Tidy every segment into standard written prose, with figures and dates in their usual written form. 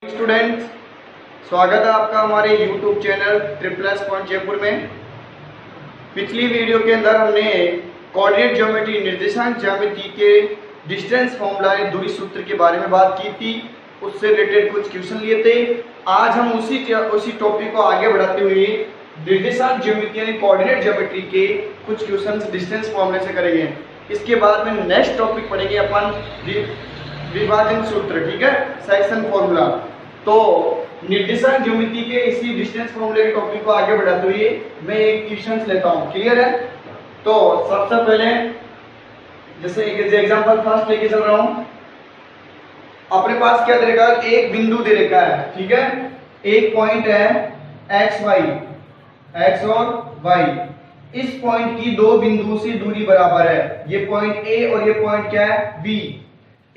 Students, स्वागत है आपका हमारे YouTube channel triple point Jaipur में। पिछली वीडियो के अंदर हमने कोऑर्डिनेट ज्योमेट्री निर्देशांक ज्यामिति के डिस्टेंस फॉर्मूला दूरी सूत्र के बारे में बात की थी। उससे रिलेटेड कुछ क्वेश्चन लिए थे। आज हम उसी टॉपिक को आगे बढ़ाते हुए निर्देशांक ज्योमेट्री यानी कोऑर्डिनेट ज्योमेट्री के कुछ क्वेश्चन डिस्टेंस फॉर्मूले से करेंगे। इसके बाद में नेक्स्ट टॉपिक पढ़ेंगे अपन विभाजन सूत्र, ठीक है, सेक्शन फॉर्मूला। तो निर्देशांक ज्योमेट्री के इसी डिस्टेंस फॉर्मूले के टॉपिक को आगे बढ़ाते हुए मैं एक क्वेश्चन लेता हूं, क्लियर है। तो सबसे पहले जैसे एग्जांपल फर्स्ट लेके चल रहा हूं। अपने पास क्या दे रखा है, एक बिंदु दे रखा है, ठीक है, एक पॉइंट है एक्स और वाई। इस पॉइंट की दो बिंदु से दूरी बराबर है, ये पॉइंट ए और ये पॉइंट क्या है, बी।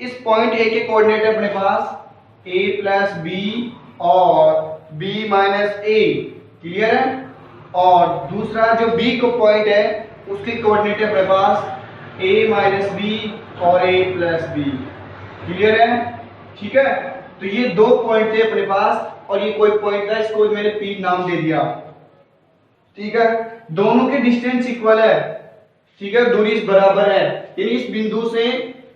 इस पॉइंट ए के कोऑर्डिनेट है अपने पास a प्लस बी और b माइनस ए, क्लियर है। और दूसरा जो b को पॉइंट है उसके कोऑर्डिनेट है अपने पास a माइनस बी और a प्लस बी, क्लियर है, ठीक है। तो ये दो पॉइंट थे अपने पास और ये कोई पॉइंट था, इसको मैंने p नाम दे दिया, ठीक है। दोनों के डिस्टेंस इक्वल है, ठीक है, दूरी बराबर है। यानी इस बिंदु से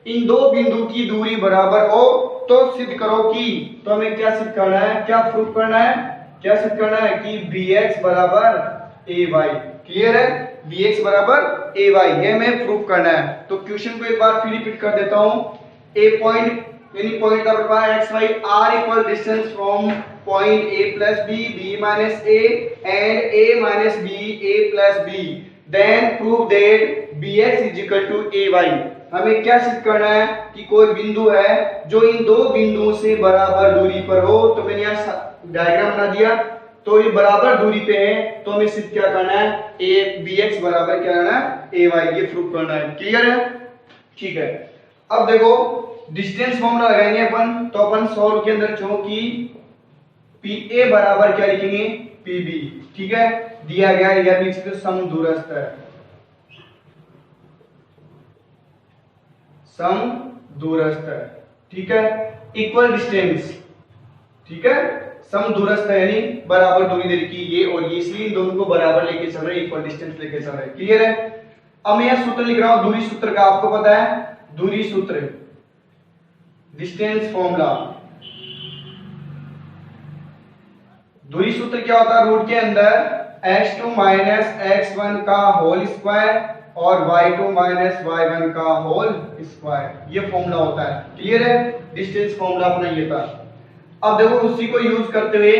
इन दो बिंदु की दूरी बराबर हो तो सिद्ध करो कि, तो हमें क्या सिद्ध करना है, क्या प्रूफ करना है, क्या सिद्ध करना है कि bx बराबर ay, क्लियर है, bx बराबर ay, ये हमें प्रूफ करना है। तो क्वेश्चन को एक बार फिर रिपीट कर देता हूं। ए पॉइंट यानी पॉइंट का प्रकार x y are equal distance from point a plus b, b minus a and a minus b, a plus b, then prove that bx is equal to ay। हमें क्या सिद्ध करना है कि कोई बिंदु है जो इन दो बिंदुओं से बराबर दूरी पर हो। तो मैंने यहाँ डायग्राम बना दिया, तो ये बराबर दूरी पे है, तो हमें सिद्ध क्या करना है, ए bx बराबर क्या करना है, ay, ये प्रूव करना है, क्लियर है, ठीक है। अब देखो डिस्टेंस फॉर्मूला लगाएंगे अपन। तो अपन सॉल्व के अंदर जो कि pa बराबर क्या लिखेंगे, pb, ठीक है, दिया गया या लिख सकते समदूरस्थ है, समदूरस्थ है, ठीक है, इक्वल डिस्टेंस, ठीक है, समदूरस्थ है यानी बराबर दूरी दे रखी ये और ये, इसलिए इन दोनों को बराबर लेके चल रहे हैं, इक्वल डिस्टेंस लेके चल रहे हैं, क्लियर है। अब मैं यह सूत्र लिख रहा हूं दूरी सूत्र का, आपको पता है दूरी सूत्र, डिस्टेंस फॉर्मूला। दूरी सूत्र क्या होता है, रूट के अंदर x2 माइनस x1 का होल स्क्वायर और y2 माइनस y1 का होल स्क्वायर, ये फॉर्मूला होता है, क्लियर है। डिस्टेंस फॉर्मूला अपना ये था। अब देखो उसी को यूज करते हुए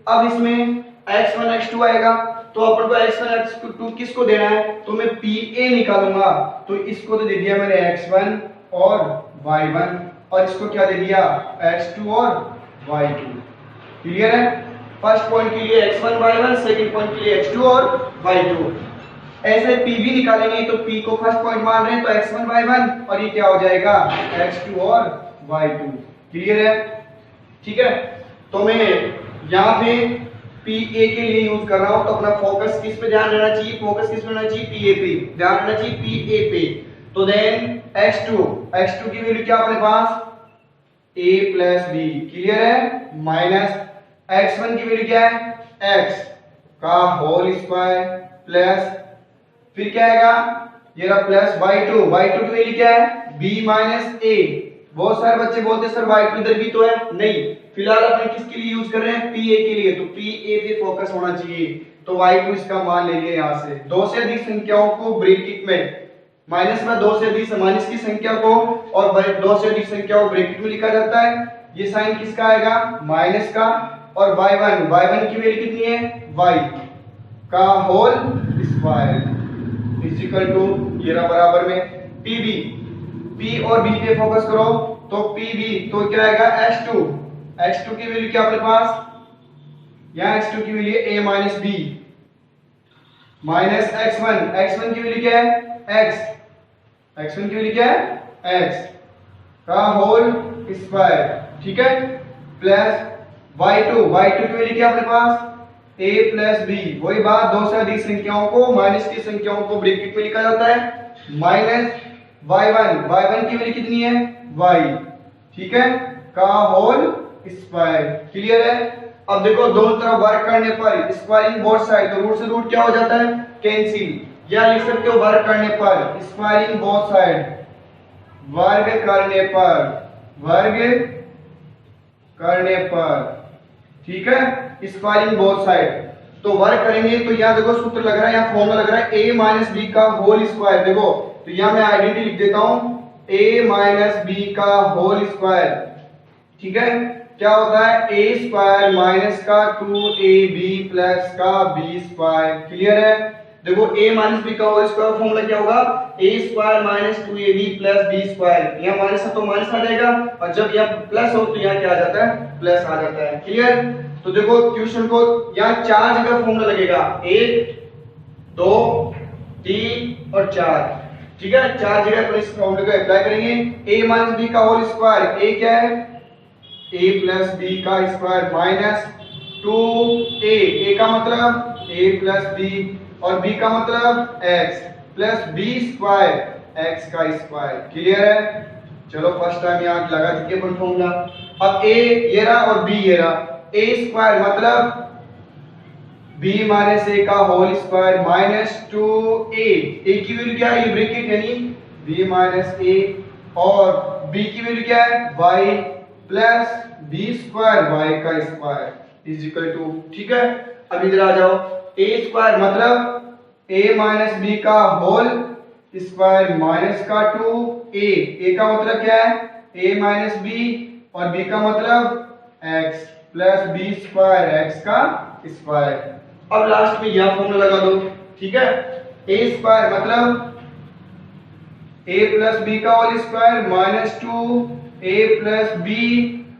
अब इसमें x1 x2 आएगा, तो अपन को x1 x2 किसको देना है, तो मैं pa निकालूंगा। तो इसको तो दे दिया मैंने x1 और y1 और इसको क्या दे दिया, x2 और y2, क्लियर है। फर्स्ट पॉइंट के लिए x1 y1, सेकंड पॉइंट के लिए x2 और y2। ऐसे p भी निकालेंगे तो p को फर्स्ट पॉइंट मान रहे हैं तो x1 y1 और ये क्या हो जाएगा x2 और y2, क्लियर है, ठीक है। तो मैं यहाँ पे pa के लिए यूज कर रहा हूं, तो अपना फोकस किस पे ध्यान रहना चाहिए, फोकस किस पे रहना चाहिए, pa पे ध्यान रहना चाहिए, pa पे। तो देन x2 की वैल्यू क्या अपने पास a प्लस b, क्लियर है, माइनस x1 की वैल्यू क्या है, x का होल स्क्वायर प्लस फिर क्या आएगा, ये रहा प्लस y2 की वैल्यू क्या है, b माइनस a। बहुत सारे बच्चे बोलते हैं सर y2 इधर भी तो है, नहीं, फिलहाल अपन किसके लिए यूज कर रहे हैं, pa के लिए, तो pa पे फोकस होना चाहिए। तो y2 इसका मान ले लिया यहाँ से। दो से अधिक संख्याओं को ब्रैकेट में माइनस में, दो से अधिक माइनस की संख्या को और दो से अधिक संख्याओं को ब्रैकेट में लिखा जाता है। ये साइन किसका आएगा, माइनस का, और y1 की वैल्यू कितनी है, y का whole square is equal to, ये रहा बराबर में pb, p और b पे फोकस करो, तो pb तो क्या आएगा x2 की वैल्यू क्या अपने पास, यहाँ x2 की value a minus b minus x1 की वैल्यू क्या है x1 की वैल्यू क्या है x का होल स्क्वायर, ठीक है, प्लस y2 की वैल्यू क्या अपने पास a प्लस b। वही बात, दो से अधिक संख्याओं को माइनस की संख्याओं को ब्रैकेट में लिखा जाता है, माइनस y1 की वैल्यू कितनी है y, ठीक है, का होल स्क्वायर। क्लियर है? अब देखो दोनों तरफ वर्क करने पर स्क्वायरिंग बोथ साइड, तो रूट से रूट क्या हो जाता है? कैंसिल। या लिख सकते हो वर्क करने पर स्क्वायरिंग बोथ साइड, वर्ग करने पर, ठीक है, स्क्वायरिंग बोथ साइड। तो वर्क करेंगे तो यहाँ देखो सूत्र लग रहा है, यहाँ फॉर्मूला लग रहा है a माइनस बी का होल स्क्वायर। देखो तो यहाँ मैं आइडेंटिटी लिख देता हूं a माइनस बी का होल स्क्वायर। ठीक है, क्या होता है? a स्क्वायर माइनस का 2ab प्लस का b स्क्वायर। क्लियर है? देखो a माइनस बी का होल स्क्वायर फॉर्मूला क्या होगा? a square minus 2ab plus b square. यहाँ माइनस है तो माइनस आ जाएगा, और जब यहाँ प्लस हो तो यहाँ क्या आ जाता है? प्लस आ जाता है। क्लियर? तो देखो क्वेश्चन को यहाँ 4 जगह फॉर्मूला लगेगा, 1 2 3 और 4। ठीक है, 4 जगह पर इस फॉर्मूले को अप्लाई करेंगे। a माइनस b का होल स्क्वायर, a क्या है? a प्लस b का स्क्वायर माइनस 2a का मतलब a प्लस b, और b का मतलब x plus b square x का स्क्वायर। क्लियर है? चलो फर्स्ट टाइम यहाँ लगा चुके अपन फॉर्मूला। अब a ये रहा और b ये रहा। a स्क्वायर मतलब b माइनस a का whole square minus 2a। a की वैल्यू क्या है? ये ब्रैकेट यानी b माइनस a, और b की वैल्यू क्या है? y plus b square y का स्क्वायर इज इक्वल टू। ठीक है, अब इधर आ जाओ। a स्क्वायर मतलब a माइनस b का होल स्क्वायर माइनस का 2a। a का मतलब क्या है? a माइनस b, और b का मतलब x plus b square x का स्क्वायर। अब लास्ट में यह फॉर्मूला लगा दो। ठीक है, a स्क्वायर मतलब a प्लस b का whole square minus 2a plus b,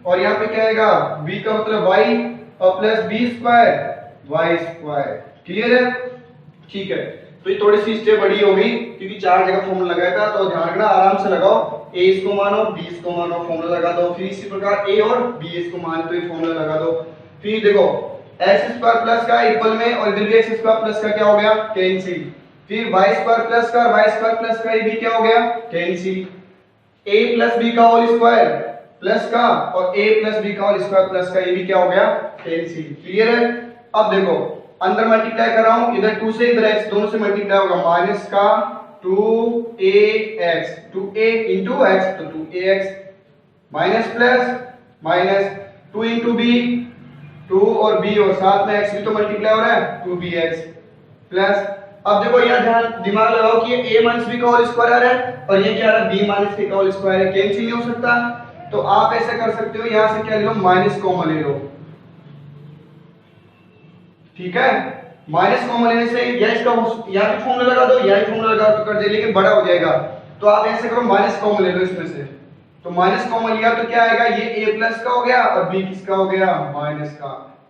और यहाँ पे क्या आएगा? b का मतलब y, और plus b square y square. Clear है? ठीक है, तो ये थोड़ी सी स्टेप बड़ी होगी क्योंकि 4 जगह फॉर्मूला लगाया था, तो ध्यान रखना, आराम से लगाओ। a इसको मानो, b इसको मानो, फॉर्मूला लगा दो। फिर इसी प्रकार a और b इसको मानो तो ये फॉर्मूला लगा दो। फिर देखो x स्क्वायर प्लस का इक्वल में, और इधर भी x स्क्वायर प्लस का क्या हो गया? कैंसिल। फिर y स्क्वायर प्लस का और y स्क्वायर प्लस का, ये भी क्या हो गया? कैंसिल। a प्लस b का होल स्क्वायर प्लस का, और a प्लस b का होल स्क्वायर प्लस का, ये भी क्या हो गया? कैंसिल। क्लियर है? अब देखो अंदर मल्टीप्लाई कर रहा हूं, इधर 2 से इधर x, दोनों से मल्टीप्लाई होगा, माइनस का 2ax, 2a into x तो 2ax, minus plus minus 2 into b, 2 और b, और साथ में x भी तो मल्टीप्लाई हो रहा है, 2bx प्लस। अब देखो यहाँ ध्यान दिमाग लगाओ कि ये a माइनस b का होल स्क्वायर आ रहा है, और ये क्या आ रहा है? b माइनस a का होल स्क्वायर है। कैंसिल नहीं हो सकता, तो आप ऐसा कर सकते हो, यहाँ से क्या ले लो? माइनस कॉमन ले लो। ठीक है, माइनस कॉमन लेने से या इसका या भी फॉर्मूला लगा दो या ही फॉर्मूला लगा तो कर दे, लेकिन बड़ा हो जाएगा। तो आप ऐसे करो, माइनस कॉमन ले लो इसमें से। तो माइनस कॉमन लिया तो क्या आएगा? ये a प्लस का हो गया, और b किसका हो गया? माइनस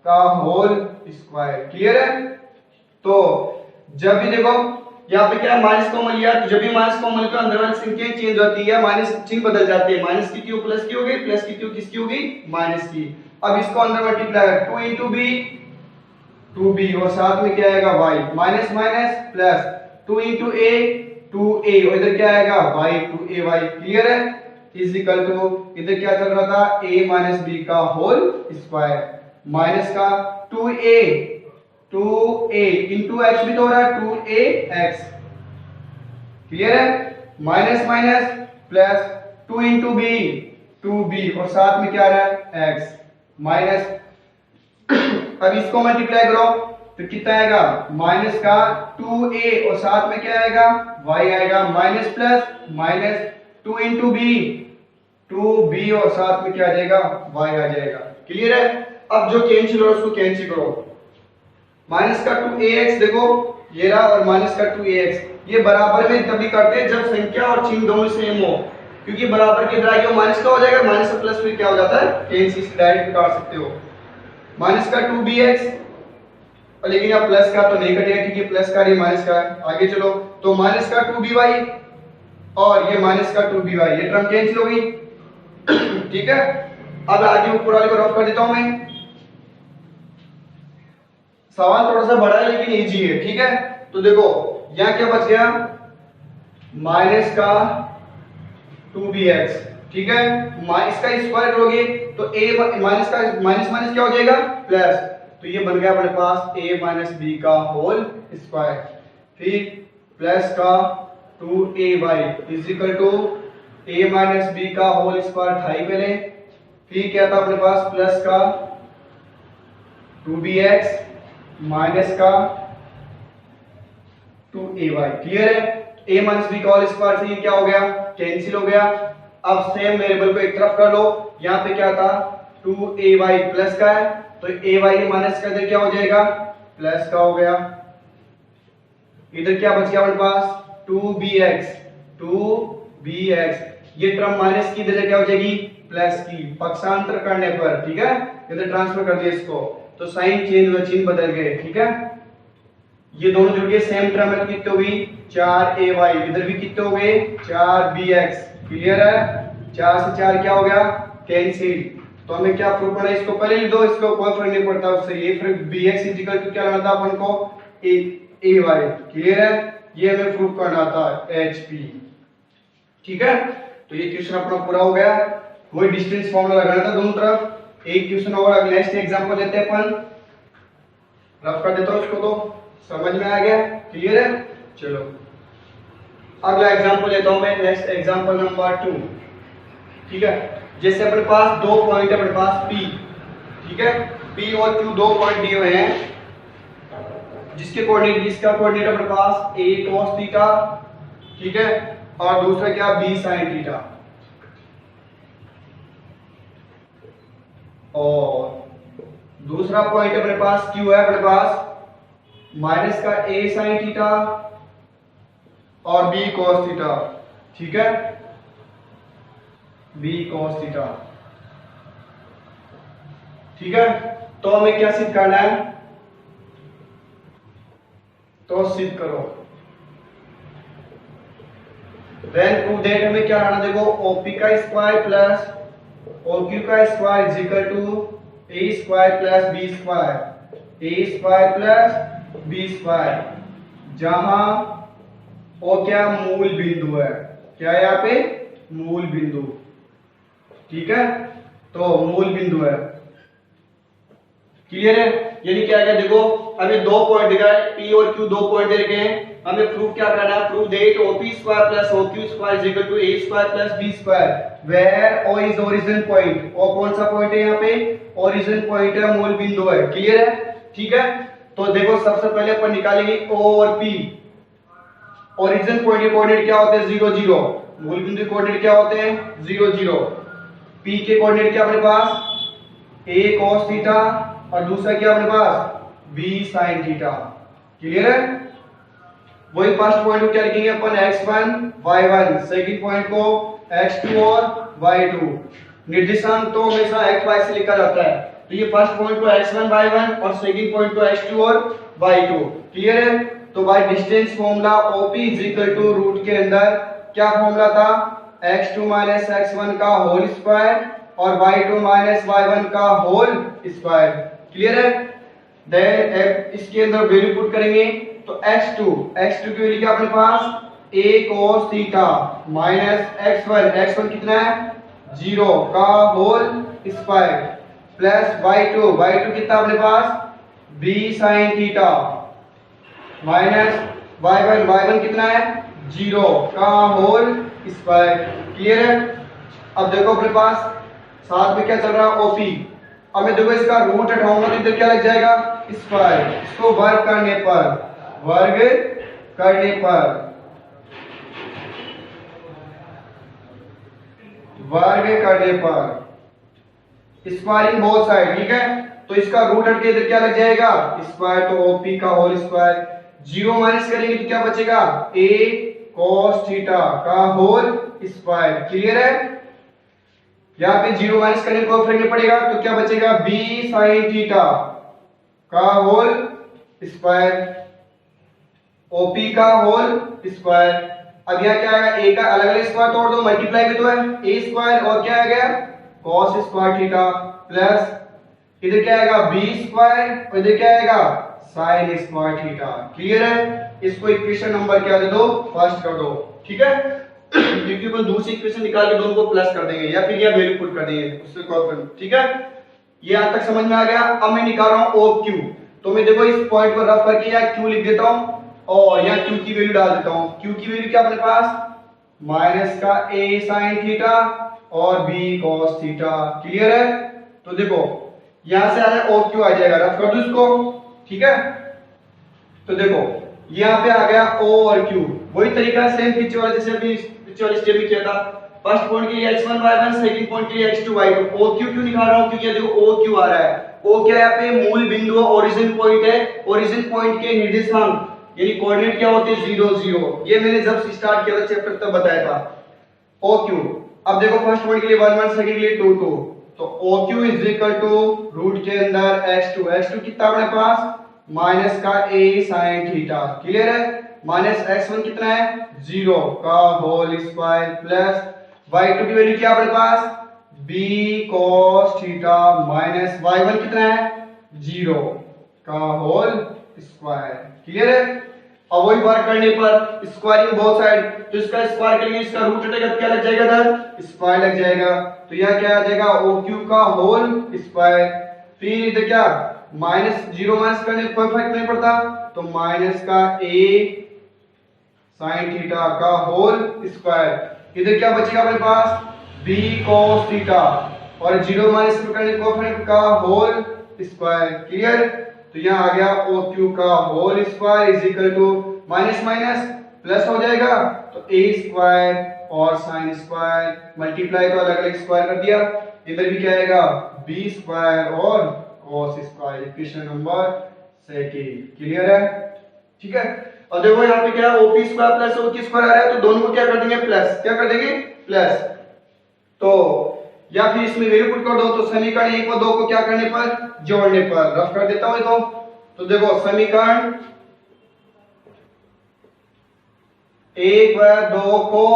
का होल स्क्वायर। क्लियर है? तो जब भी देखो यहाँ पे क्या माइनस कॉमन लिया, तो जब भी माइनस कॉमन तो अंदर वाली संख्या चेंज होती है, माइनस चिन्ह बदल जाते हैं। माइनस की क्यू प्लस की हो गई, प्लस की क्यू किसकी हो गई? माइनस की। अब इसको अंदर मल्टीप्लाई कर, 2 into b 2b, और साथ में क्या आएगा? y, minus minus plus 2 into a 2a, और इधर क्या आएगा? y 2ay। क्लियर है? इज इक्वल टू, इधर क्या चल रहा था? a माइनस b का होल स्क्वायर माइनस का 2a इंटू x भी तो हो रहा है, 2ax। क्लियर है? Minus minus plus 2 into b 2b, और साथ में क्या आ रहा है? x minus. अब इसको मल्टीप्लाई करो तो कितना आएगा? माइनस का 2a, और साथ में क्या आएगा? y आएगा, minus plus minus 2 into b 2b, और साथ में क्या आ जाएगा? y आ जाएगा। क्लियर है? अब जो कैंसिल हो उसको कैंसिल करो। माइनस का 2ax देखो ये रहा, और माइनस का 2ax, ये बराबर में तभी करते हैं जब संख्या और चिन्ह दोनों सेम हो, क्योंकि बराबर के इधर आगे माइनस का हो जाएगा, माइनस से प्लस फिर क्या हो जाता है? कैंसिल से डायरेक्ट काट सकते हो। माइनस का 2bx, और लेकिन यहाँ प्लस का तो नहीं कटेगा क्योंकि प्लस का नहीं माइनस का है। आगे चलो, तो माइनस का 2by, और ये माइनस का 2by, ये टर्म कैंसिल हो गई। ठीक है, अब आगे ऊपर वाले को रफ कर देता हूं मैं। सवाल थोड़ा सा बड़ा है लेकिन इजी है। ठीक है, तो देखो यहाँ क्या बच गया? माइनस का 2bx। ठीक है, इसका स्क्वायर करोगे तो a माइनस का माइनस माइनस क्या हो जाएगा प्लस, तो ये बन गया अपने पास a माइनस बी का होल स्क्वायर, फिर प्लस का 2ay is equal to a minus B का होल स्क्वायर था ही पहले, फिर क्या था अपने पास प्लस का 2bx माइनस का 2ay, क्लियर है। a माइनस बी का होल स्क्वायर से ये क्या हो गया कैंसिल हो गया। अब सेम वेरिएबल को एक तरफ कर लो, यहाँ पे क्या था 2ay प्लस का है तो ay माइनस कर दे क्या हो जाएगा प्लस का हो गया, इधर क्या बच गया हमारे पास 2bx, ये टर्म माइनस की इधर क्या हो जाएगी प्लस की, पक्षांतर करने पर, ठीक है, इधर ट्रांसफर कर दिया इसको तो साइन चेंज हुआ, चिन्ह बदल गए, ठीक है। ये दोनों जुड़ गए सेम टर्म में, कितने हो गई 4ay, इधर भी कितने हो गए 4bx, क्लियर है। 4 से 4 क्या हो गया कैंसिल, तो हमें क्या प्रूफ करना है, इसको पहले लिख दो, इसको कोई फर्क नहीं पड़ता उससे, ये फिर bx इक्वल टू क्या लगाना था अपन को ay, क्लियर है, ये हमें प्रूफ करना था hp, ठीक है। तो ये क्वेश्चन अपना पूरा हो गया, वही डिस्टेंस फॉर्मूला लगाना था दोनों तरफ। एक क्वेश्चन और नेक्स्ट एग्जांपल लेते हैं अपन, रफ कर देता हूं इसको, तो समझ में आ गया, क्लियर है। चलो अगला एग्जांपल लेता हूं मैं, नेक्स्ट एग्जांपल नंबर 2, ठीक है। जैसे अपने पास दो पॉइंट है, अपने पास P, ठीक है, P और Q दो पॉइंट दिए हुए हैं, जिसके कोऑर्डिनेट, जिसका कोऑर्डिनेट अपने पास a cos थीटा, ठीक है, और दूसरा क्या b sin थीटा, और दूसरा पॉइंट अपने पास Q है अपने पास माइनस का a sin थीटा और b cos थीटा, ठीक है, b cos थीटा, ठीक है। तो हमें क्या सिद्ध करना है, तो सिद्ध करो, देन प्रूव दैट, हमें क्या लाना, देखो OP का स्क्वायर प्लस OQ का square is equal to a square plus b square, a square plus b square, जहां O क्या मूल बिंदु है, क्या है यहाँ पे मूल बिंदु, ठीक है, तो मूल बिंदु है, क्लियर है। यानी क्या है, देखो हमें दो पॉइंट दिखा है, P और Q दो पॉइंट दे रखे हैं, हमें प्रूफ क्या करना है, proof that OP square plus OQ square is equal to a square plus b square, where O is origin point, O कौन सा पॉइंट है यहाँ पे, ओरिजिन पॉइंट है, मूल बिंदु है, क्लियर है, ठीक है। तो देखो सबसे पहले अपन निकालेंगे O और P, ओरिजिन पॉइंट के कोऑर्डिनेट क्या होते हैं 0 0, मूल बिंदु के कोऑर्डिनेट क्या होते हैं 0 0, P के कोऑर्डिनेट क्या अपने पास a cos थीटा और दूसरा क्या अपने पास b sin थीटा, क्लियर है। वही फर्स्ट पॉइंट को क्या लिखेंगे अपन x1 y1, सेकंड पॉइंट को x2 और y2, निर्देशांक तो हमेशा x y से लिखा जाता है, तो ये फर्स्ट पॉइंट को x1 y1 और सेकंड पॉइंट को x2 और y2, क्लियर है। तो by distance formula OP is equal to root के अंदर क्या फॉर्मूला था x2 माइनस x1 का होल स्क्वायर और y2 माइनस y1 का होल स्क्वायर, क्लियर है। देन इसके अंदर वैल्यू पुट करेंगे तो x2 की वैल्यू क्या अपने पास a cos theta minus x1 कितना है 0 का होल स्क्वायर प्लस y2 कितना अपने पास b sin theta minus y1 कितना है 0 का होल स्क्वायर, क्लियर है। अब देखो अपने पास साथ में क्या चल रहा है OP, अब मैं देखो इसका रूट हटाऊंगा तो इधर क्या लग जाएगा स्क्वायर, इसको वर्ग करने पर स्क्वायरिंग बोथ साइड, ठीक है, तो इसका रूट हट के इधर क्या लग जाएगा स्क्वायर, तो OP का होल स्क्वायर, 0 माइनस करेंगे तो क्या बचेगा a cos थीटा का होल स्क्वायर, क्लियर है। यहाँ पे 0 माइनस करने को फर्क नहीं पड़ेगा, तो क्या बचेगा b sin थीटा का होल स्क्वायर, OP का होल स्क्वायर। अब यहाँ क्या आएगा a का अलग अलग स्क्वायर तोड़ दो, मल्टीप्लाई भी तो है a स्क्वायर और क्या आ गया cos स्क्वायर थीटा प्लस इधर क्या आएगा b स्क्वायर और इधर क्या आएगा sin स्क्वायर थीटा, क्लियर है। इसको इक्वेशन नंबर क्या दे दो फर्स्ट कर दो, ठीक है। क्योंकि अपन दूसरी इक्वेशन निकाल के दोनों को प्लस कर देंगे या फिर यह वैल्यू पुट कर देंगे उससे कॉन्फिडेंट। ठीक है, ये यहां तक समझ में आ गया। अब मैं निकाल रहा हूं ओ क्यू, तो मैं देखो इस पॉइंट पर रफ करके यहाँ क्यू लिख देता हूं और यहाँ क्यू की वैल्यू डाल देता हूं। क्यू की वैल्यू क्या अपने पास माइनस का a sin थीटा और b cos थीटा। क्लियर है? तो देखो यहां से आ जाए ओ क्यू आ जाएगा, रफ कर दो इसको। ठीक है, तो देखो यहाँ पे आ गया o और q, वही तरीका सेम पीछे वाले जैसे अभी पीछे वाले स्टेप में किया था। फर्स्ट पॉइंट के लिए x1 y1, सेकंड पॉइंट के लिए x2 y2। o q क्यों निकाल रहा हूं? क्योंकि ये देखो o q आ रहा है। o क्या है? यहाँ पे मूल बिंदु ओरिजिन पॉइंट है। ओरिजिन पॉइंट के निर्देशांक यानी कोऑर्डिनेट क्या होते हैं 0 0। ये मैंने जब स्टार्ट किया था चैप्टर तब बताया था। o q, अब देखो फर्स्ट पॉइंट के लिए 1 1, सेकंड के लिए 2 2, तो o q is equal to root के अंदर x2। x2 कितना अपने पास माइनस का a sin थीटा। क्लियर है? माइनस x1 कितना है 0 का होल स्क्वायर प्लस y2 की वैल्यू क्या अपने पास b cos theta minus y1 कितना है 0 का होल स्क्वायर। क्लियर है? अब वही बार करने पर स्क्वायरिंग बोथ साइड, तो इसका स्क्वायर करेंगे, इसका रूट हटेगा तो क्या लग जाएगा इधर स्क्वायर लग जाएगा। तो यह क्या आ जाएगा ओ क्यू का होल स्क्वायर। फिर इधर क्या माइनस 0 माइनस करने कोई फर्क नहीं पड़ता, तो माइनस का a sin थीटा का होल स्क्वायर। इधर क्या बचेगा अपने पास b cos थीटा और 0 माइनस करने कोई फर्क का होल स्क्वायर। क्लियर? तो यहाँ आ गया ओ क्यू का whole square is equal to minus minus plus हो जाएगा, तो a स्क्वायर और साइन स्क्वायर मल्टीप्लाई तो अलग अलग स्क्वायर कर दिया। इधर भी क्या आएगा b स्क्वायर और cos square. Equation number second. Clear है? ठीक है, और देखो यहाँ पे क्या है OP square plus OQ square आ रहा है, तो दोनों को क्या कर देंगे प्लस। क्या कर देंगे प्लस। तो या फिर इसमें वैल्यू पुट कर दो, तो समीकरण 1 व 2 को क्या करने पर जोड़ने पर। रफ कर देता हूं तो देखो समीकरण 1 व 2 को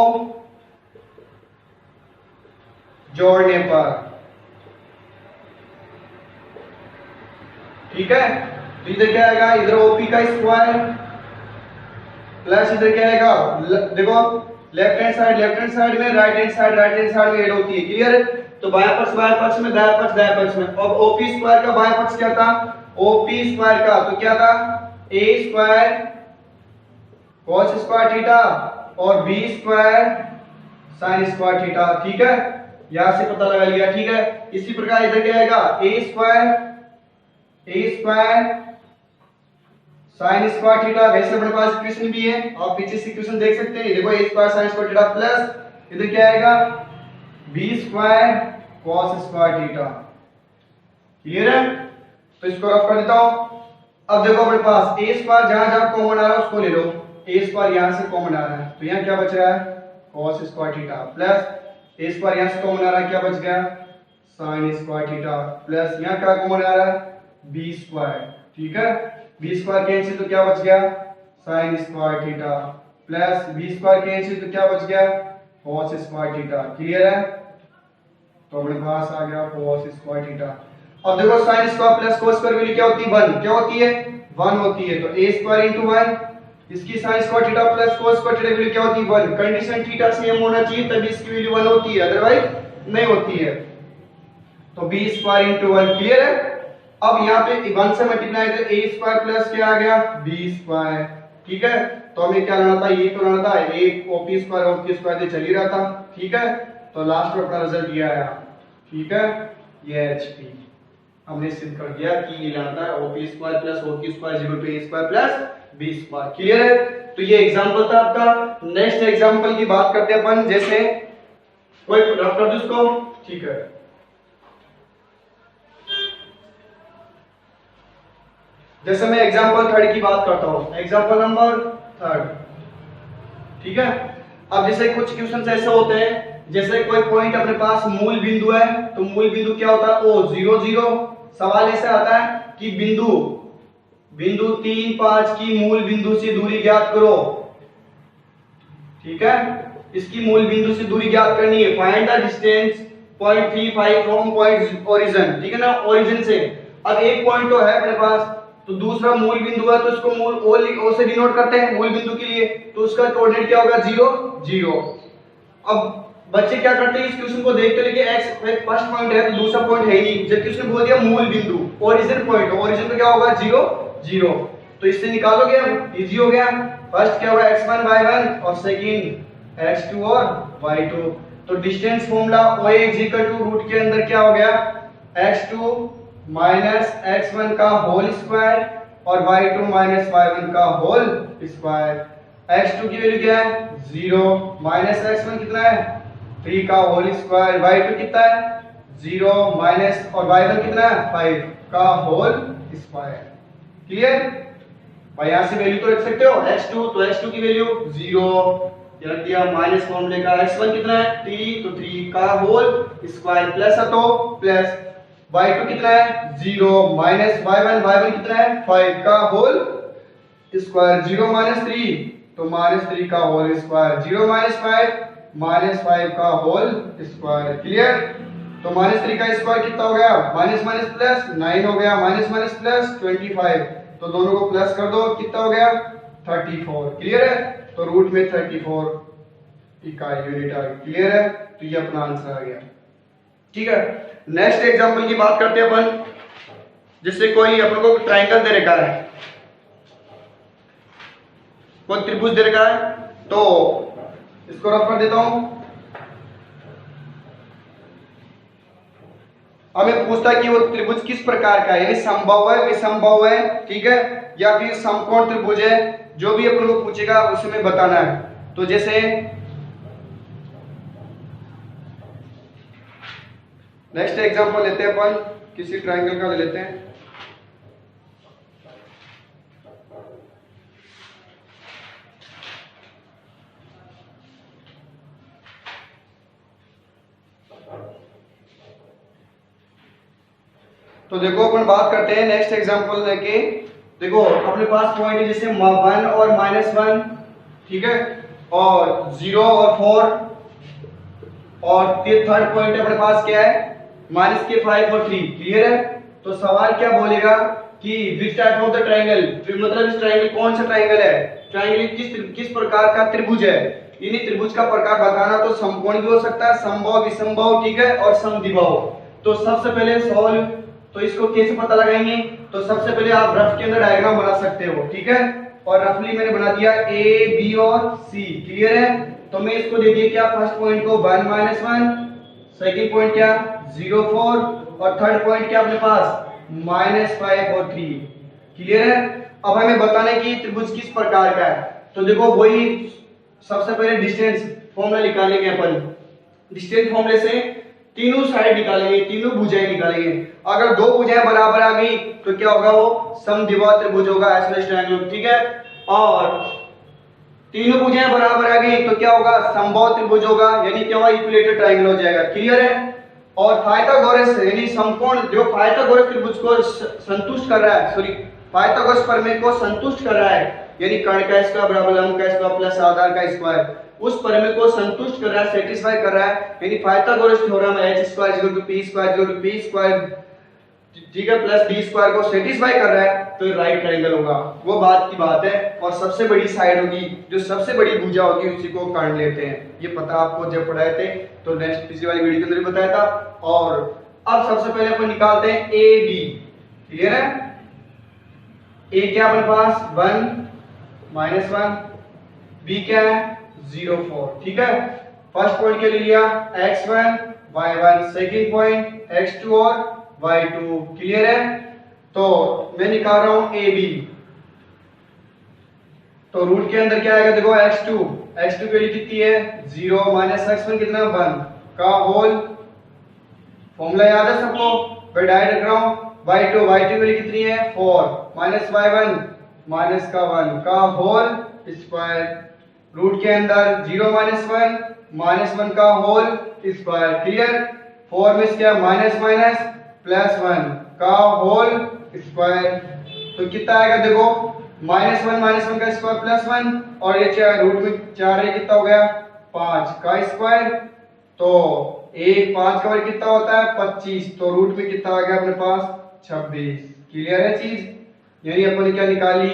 जोड़ने पर। ठीक है, तो इधर क्या आएगा इधर ओपी का स्क्वायर प्लस इधर क्या आएगा देखो लेफ्ट हैंड साइड में राइट हैंड साइड में ऐड होती है। क्लियर है? तो बायां पक्ष में दायां पक्ष में। अब ओपी स्क्वायर का बायां पक्ष क्या था ओपी स्क्वायर का, तो क्या था a square cos square theta और b square sin square theta. ठीक है, यहां से पता लगा लिया। ठीक है, इसी प्रकार इधर क्या आएगा a square sin square theta. वैसे अपने पास इक्वेशन भी है, आप पीछे से इक्वेशन देख सकते हैं। देखो a square sin square theta plus इधर क्या आएगा b square cos square theta. Clear है? तो इसको रफ कर देता हूं। अब देखो अपने पास a स्क्वायर जहां कॉमन आ रहा है उसको ले लो। a स्क्वायर यहां से कॉमन आ रहा है, तो यहां क्या बच रहा है cos square theta plus a square यहां से कॉमन आ रहा है, क्या बच गया sin स्क्वायर थीटा प्लस यहां क्या कॉमन आ रहा है b स्क्वायर। ठीक है, b स्क्वायर कैंसिल तो क्या बच गया sin square theta plus b square cancel तो क्या बच गया cos स्क्वायर थीटा। क्लियर है? तो अपने पास आ गया cos स्क्वायर थीटा। अब देखो sin square plus cos square value क्या होती है 1। क्या होती है 1 होती है, तो a स्क्वायर इनटू 1 इसकी sin square theta plus cos square theta value क्या होती है 1। कंडीशन थीटा सेम होना चाहिए तभी इसकी वैल्यू 1 होती है, अदरवाइज नहीं होती है। तो b स्क्वायर इनटू 1। क्लियर है? अब यहाँ पे 1 से मल्टीप्लाई तो a स्क्वायर प्लस क्या आ गया b स्क्वायर। ठीक है, तो हमें क्या लाना था ये तो लाना था एक ओपी स्क्वायर और OQ स्क्वायर तो चल ही रहा था। ठीक है, तो लास्ट में अपना रिजल्ट ये आया। ठीक है, ये HP हमने सिद्ध कर दिया कि ये लाना था OP square plus OQ square equal to a square plus b square. Clear है? तो ये एग्जांपल था आपका। नेक्स्ट एग्जांपल की बात करते हैं अपन, जैसे कोई रफ कर दो इसको। ठीक है, जैसे मैं एग्जांपल 3 की बात करता हूं, एग्जांपल नंबर 3। ठीक है, अब जैसे कुछ क्वेश्चन ऐसे होते हैं जैसे कोई पॉइंट अपने पास मूल बिंदु है, तो मूल बिंदु क्या होता है O 0 0। सवाल ऐसा आता है कि बिंदु 3 5 की मूल बिंदु से दूरी ज्ञात करो। ठीक है, इसकी मूल बिंदु से दूरी ज्ञात करनी है। Find the distance 0.35 from point origin. ठीक है ना, ओरिजिन से। अब एक पॉइंट तो है अपने पास, तो दूसरा मूल बिंदु है, तो इसको मूल ओ से डिनोट करते हैं मूल बिंदु के लिए, तो उसका कोऑर्डिनेट क्या होगा 0 0। अब बच्चे क्या करते हैं, इस क्वेश्चन को देखते लेके एक्स फर्स्ट पॉइंट है तो दूसरा पॉइंट है ही नहीं, जबकि उसने बोल दिया मूल बिंदु ओरिजिन पॉइंट, ओरिजिन पे क्या होगा 0 0, तो इससे निकालोगे अब इजी हो गया। फर्स्ट क्या होगा x1 y1 और सेकंड x2 और y2। तो डिस्टेंस फॉर्मूला OA रूट के अंदर क्या हो गया x2 माइनस x1 का होल स्क्वायर और y2 माइनस y1 का होल स्क्वायर। x2 की वैल्यू क्या है 0 माइनस x1 कितना है 3 का होल स्क्वायर, y2 कितना है 0 माइनस और y1 कितना है 5 का होल स्क्वायर। क्लियर भाई, यहां से वैल्यू तो रख सकते हो x2, तो x2 की वैल्यू 0 रख दिया, माइनस फॉर्मूले का x1 कितना है 3 तो 3 का होल स्क्वायर प्लस है तो प्लस, y2 कितना है 0 माइनस y1 कितना है 5 का होल स्क्वायर, 0 माइनस 3 तो माइनस 3 का होल स्क्वायर, 0 माइनस 5 माइनस 5 का होल स्क्वायर। क्लियर, तो माइनस 3 का स्क्वायर कितना हो गया माइनस माइनस प्लस 9 हो गया, माइनस माइनस प्लस 25, तो दोनों को प्लस कर दो कितना हो गया 34। क्लियर है, तो रूट में 34 इकाई यूनिट आ गई। क्लियर है, तो ये अपना आंसर आ गया। ठीक है, नेक्स्ट एग्जांपल की बात करते हैं अपन, जिससे कोई अपन को ट्रायंगल दे रखा है, कोई त्रिभुज दे रखा है, तो इसको रफ कर देता हूं। हमें पूछता है कि वो त्रिभुज किस प्रकार का है, यानी समबाहु है, विषमबाहु है, ठीक है, या फिर समकोण त्रिभुज है, जो भी अपन को पूछेगा उसे में बताना है। तो जैसे नेक्स्ट एग्जांपल लेते हैं अपन, किसी ट्रायंगल का ले लेते हैं। तो देखो अपन बात करते हैं नेक्स्ट एग्जांपल लेके। देखो अपने पास पॉइंट है जैसे 1 और -1, ठीक है, और 0 और 4, और थर्ड पॉइंट अपने पास क्या है -5 और 3। क्लियर है, तो सवाल क्या बोलेगा कि which type of the triangle, मतलब इस ट्रायंगल कौन सा ट्रायंगल है, ट्रायंगल किस प्रकार का त्रिभुज है। यानी त्रिभुज का प्रकार बताना, तो समकोण भी हो सकता है, समबाहु, विषमबाहु, ठीक है, और समद्विबाहु। तो सबसे पहले सॉल्व, तो इसको कैसे पता लगाएंगे, तो सबसे पहले आप रफ के अंदर डायग्राम बना सकते हो, ठीक है, और रफली मैंने बना दिया A, B और C। क्लियर है, तो मैं इसको दे दिया क्या फर्स्ट पॉइंट को 1 -1, सेकंड पॉइंट क्या 0 4, और थर्ड पॉइंट क्या अपने पास -5 और 3। क्लियर है, अब हमें बताना है कि त्रिभुज किस प्रकार का है। तो देखो वही सबसे पहले डिस्टेंस फॉर्मूला निकालेंगे अपन। डिस्टेंस फॉर्मूले से तीनों साइड निकालेंगे, तीनों भुजाएं निकालेंगे। अगर दो भुजाएं बराबर आ गई तो क्या होगा, वो समद्विबाहु त्रिभुज होगा, आइसोसेलेस ट्रायंगल, ठीक है, और तीनों भुजाएं बराबर आ गई तो क्या होगा समबाहु त्रिभुज होगा, यानी क्या होगा इक्विलेटरल ट्रायंगल हो जाएगा। क्लियर है, और पाइथागोरस यानी समकोण, जो पाइथागोरस त्रिभुज को संतुष्ट कर रहा है, सॉरी पाइथागोरस प्रमेय को संतुष्ट कर रहा है, यानी कर्ण का स्क्वायर बराबर लंब का स्क्वायर प्लस आधार का स्क्वायर, उस प्रमेय को संतुष्ट कर रहा है, सेटिस्फाई कर रहा है, यानी पाइथागोरस थ्योरम h² = p², ठीक है, प्लस d² को सेटिस्फाई कर रहा है, तो राइट ट्रायंगल होगा। वो बात की बात है, और सबसे बड़ी साइड होगी, जो सबसे बड़ी भुजा होगी उसी को कर्ण लेते हैं। ये पता आपको जब पढ़ाए थे, तो नेक्स्ट पिछली वाली वीडियो के अंदर बताया था। और अब सबसे पहले अपन निकालते हैं AB। क्लियर है, A क्या अपने पास 1 -1, B क्या है 0 4, ठीक है, फर्स्ट पॉइंट के लिए लिया x1 y1, second point x2 और y2। क्लियर है, तो मैं निकाल रहा हूं AB, तो रूट के अंदर क्या आएगा, देखो x2 की वैल्यू कितनी है 0 -x1 कितना 1 का होल, फॉर्मूला याद है सबको, मैं डायरेक्ट रख रहा हूं, y2 की वैल्यू कितनी है 4 -y1 माइनस का 1 का होल स्क्वायर, रूट के अंदर 0 -1 का होल स्क्वायर। क्लियर, 4 में क्या माइनस माइनस प्लस 1 का होल स्क्वायर, तो कितना आएगा देखो -1 का स्क्वायर प्लस 1, और ये 4 रूट में 4 है, कितना हो गया 5 का स्क्वायर, तो 1 5 का वर्ग कितना होता है 25, तो रूट में कितना आ गया अपने पास 26। क्लियर है चीज, यानी अपन ने क्या निकाली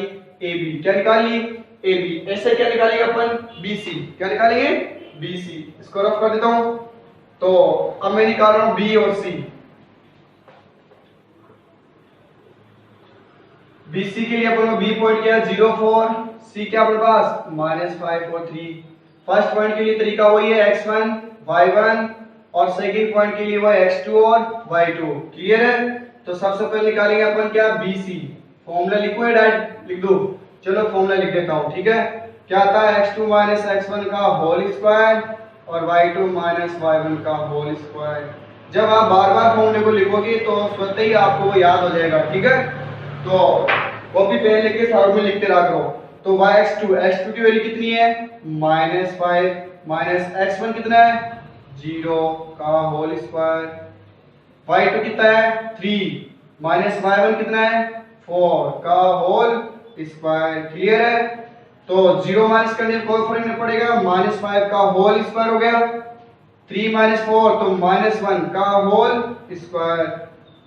AB, क्या निकाली AB। ऐसे क्या निकालेंगे अपन BC, क्या निकालेंगे BC, इसको रफ कर देता हूं। तो अब मैं निकाल रहा हूं B और C। BC के लिए अपन को B पॉइंट क्या है 0 4, C क्या अपने पास -5 और 3। फर्स्ट पॉइंट के लिए तरीका वही है x1 y1 और सेकंड पॉइंट के लिए वो x2 और y2। क्लियर है? तो सबसे पहले निकालेंगे अपन क्या BC। फॉर्मूला लिखो या डायरेक्ट लिख दो? चलो फॉर्मूला लिख देता हूं, ठीक है। क्या आता है x2 x1 का होल स्क्वायर और y2 y1 का होल स्क्वायर। जब आप बार-बार फॉर्मूले को लिखोगे तो स्वतः ही आपको वो याद हो जाएगा, ठीक है। तो कॉपी पेन लेके साथ में लिखते रहा करो। तो x2 की वैल्यू कितनी है -5 x1 कितना है 0 का होल स्क्वायर। y2 कितना है 3 y1 कितना है 4 का होल स्क्वायर। क्लियर है? तो 0 माइनस करने से कोई फर्क नहीं पड़ेगा, -5 का होल स्क्वायर हो गया, 3 - 4 तो -1 का होल स्क्वायर।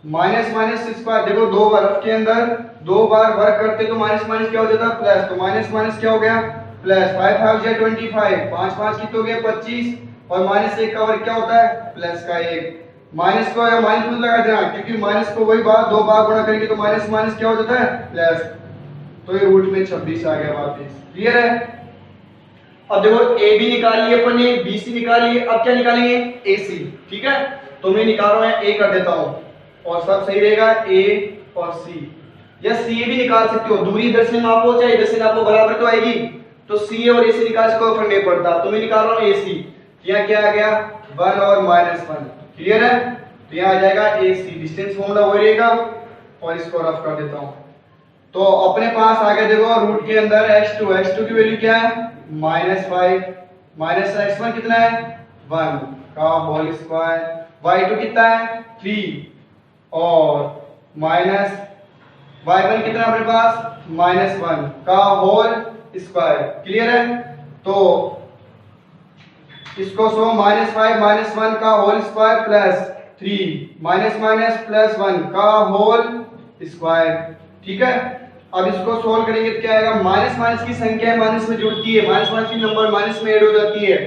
माइनस स्क्वायर देखो दो बार के अंदर दो बार वर्क करते तो माइनस क्या हो जाता प्लस, तो माइनस क्या हो गया प्लस। 5 5 या 25, 5 5 कितने हो गए 25 और -1 का वर्ग क्या होता है प्लस का 1। माइनस को या माइनस मत लगा देना क्योंकि माइनस को वही बात दो बार गुणा करेंगे तो माइनस क्या हो जाता है प्लस। तो ये रूट में 26 आ गया वापस। क्लियर है? अब देखो ए बी निकाल लिए अपन ने, बी सी निकाल लिए, अब क्या निकालेंगे ए सी। ठीक है, तो मैं निकाल रहा हूं ए कर देता हूं और सब सही रहेगा ए और सी। या सी भी निकाल सकते हो, दूरी इधर से नापो चाहे इधर से नापो बराबर तो आएगी, तो सी और ए से निकाल से कोई फर्क नहीं पड़ता। तो मैं निकाल रहा हूं ए सी। क्या आ गया 1 और -1। क्लियर है? तो यहां आ जाएगा ए सी, डिस्टेंस फॉर्मूला वही रहेगा और इसको रफ कर देता हूं। तो अपने पास आ गया देखो रूट के अंदर x2 की वैल्यू क्या है -5 -x1 कितना है 1 का होल स्क्वायर, y2 कितना है 3 और y1 कितना अपने पास -1 का होल स्क्वायर। क्लियर है? तो इसको सो -5 -1 का whole square plus 3 minus plus 1 का होल स्क्वायर। ठीक है, अब इसको सोल्व करेंगे तो क्या आएगा, माइनस की संख्या माइनस में जुड़ती है, माइनस की नंबर माइनस में ऐड हो जाती है,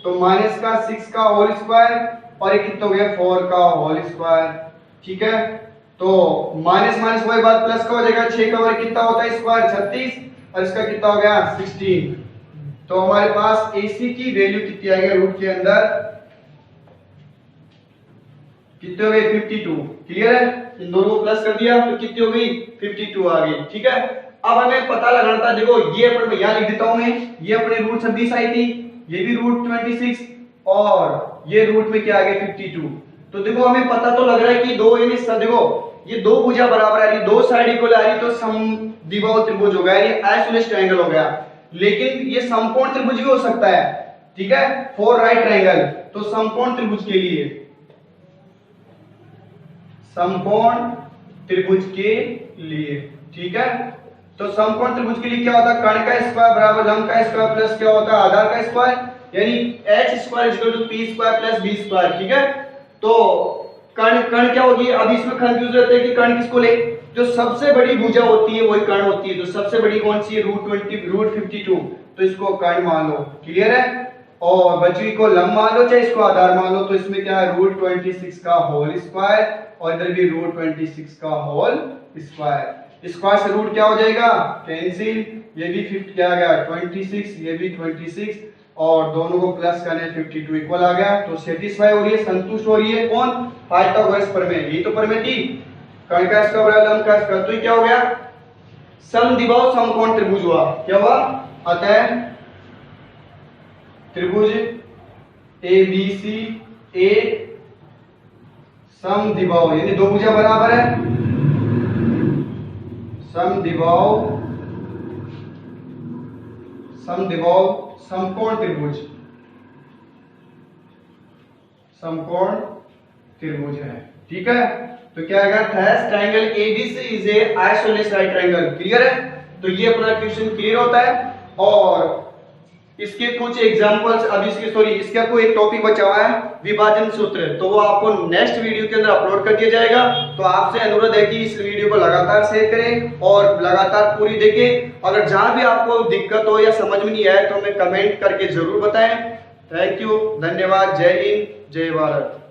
तो माइनस का 6 का होल स्क्वायर और ये कितना हो गया 4 का होल स्क्वायर। ठीक है, तो माइनस वही बात प्लस का हो जाएगा, 6 का वर्ग कितना होता है स्क्वायर 36 और इसका कितना हो गया 16। तो हमारे पास AC की वैल्यू कितनी आ गई रूट के अंदर कितने हो गए 52। क्लियर है? इन दोनों को प्लस कर दिया तो कितनी हो गई 52 आ गई। ठीक है, अब हमें पता लगाना था, देखो ये अपन यहां लिख देता हूं मैं, ये अपने रूट 26 आई थी, ये भी रूट 26 और ये रूट में क्या आ गया 52। तो देखो हमें पता तो लग रहा है कि दो देखो ये दो भुजा बराबर आ रही, दो साइड इक्वल आ रही, तो समद्विबाहु त्रिभुज हो गया, ये आइसोलेस ट्रायंगल हो गया। लेकिन ये समकोण त्रिभुज भी हो सकता है। ठीक है, 4 राइट ट्रायंगल, तो समकोण त्रिभुज के लिए ठीक है, तो समकोण त्रिभुज के लिए क्या होता है, कर्ण का स्क्वायर बराबर लंब का स्क्वायर प्लस क्या होता है आधार का स्क्वायर, यानी h² = p² + b²। ठीक है, तो कर्ण क्या होगी, अब इसमें कंफ्यूज रहते हैं कि कर्ण किसको ले, जो सबसे बड़ी भुजा होती है वही कर्ण होती है। तो सबसे बड़ी कौन सी है रूट 52, तो इसको कर्ण मान लो। क्लियर है? और बची को लंब मान लो चाहे इसको आधार मान लो, तो इसमें क्या है रूट 26 का होल स्क्वायर और इधर भी रूट 26 का होल स्क्वायर। स्क्वायर से रूट क्या हो जाएगा कैंसिल, ये भी 50 क्या आ गया 26, ये भी 26 और दोनों को प्लस करने 52 इक्वल आ गया। तो सेटिस्फाई हो रही है, संतुष्ट हो रही है कौन, पाइथागोरस प्रमेय। ये तो प्रमेय थी कर्ण का स्क्वायर बराबर लंब का स्क्वायर, तो ये क्या हो गया समद्विबाहु समकोण त्रिभुज हुआ। क्या हुआ, अतः त्रिभुज ABC A समद्विबाहु, यानी दो भुजा बराबर है, समद्विबाहु समकोण त्रिभुज है। ठीक है, तो क्या आएगा thus triangle ABC is a isosceles right triangle. Clear है? तो ये अपना क्वेश्चन क्लियर होता है। और इसके कुछ एग्जांपल्स, अब इसका कोई एक टॉपिक बचा हुआ है विभाजन सूत्र, तो वो आपको नेक्स्ट वीडियो के अंदर अपलोड कर दिया जाएगा। तो आपसे अनुरोध है कि इस वीडियो को लगातार शेयर करें और लगातार पूरी देखें। अगर जहां भी आपको दिक्कत हो या समझ में नहीं आए तो हमें कमेंट करके जरूर बताएं। थैंक यू, धन्यवाद। जय हिंद, जय भारत।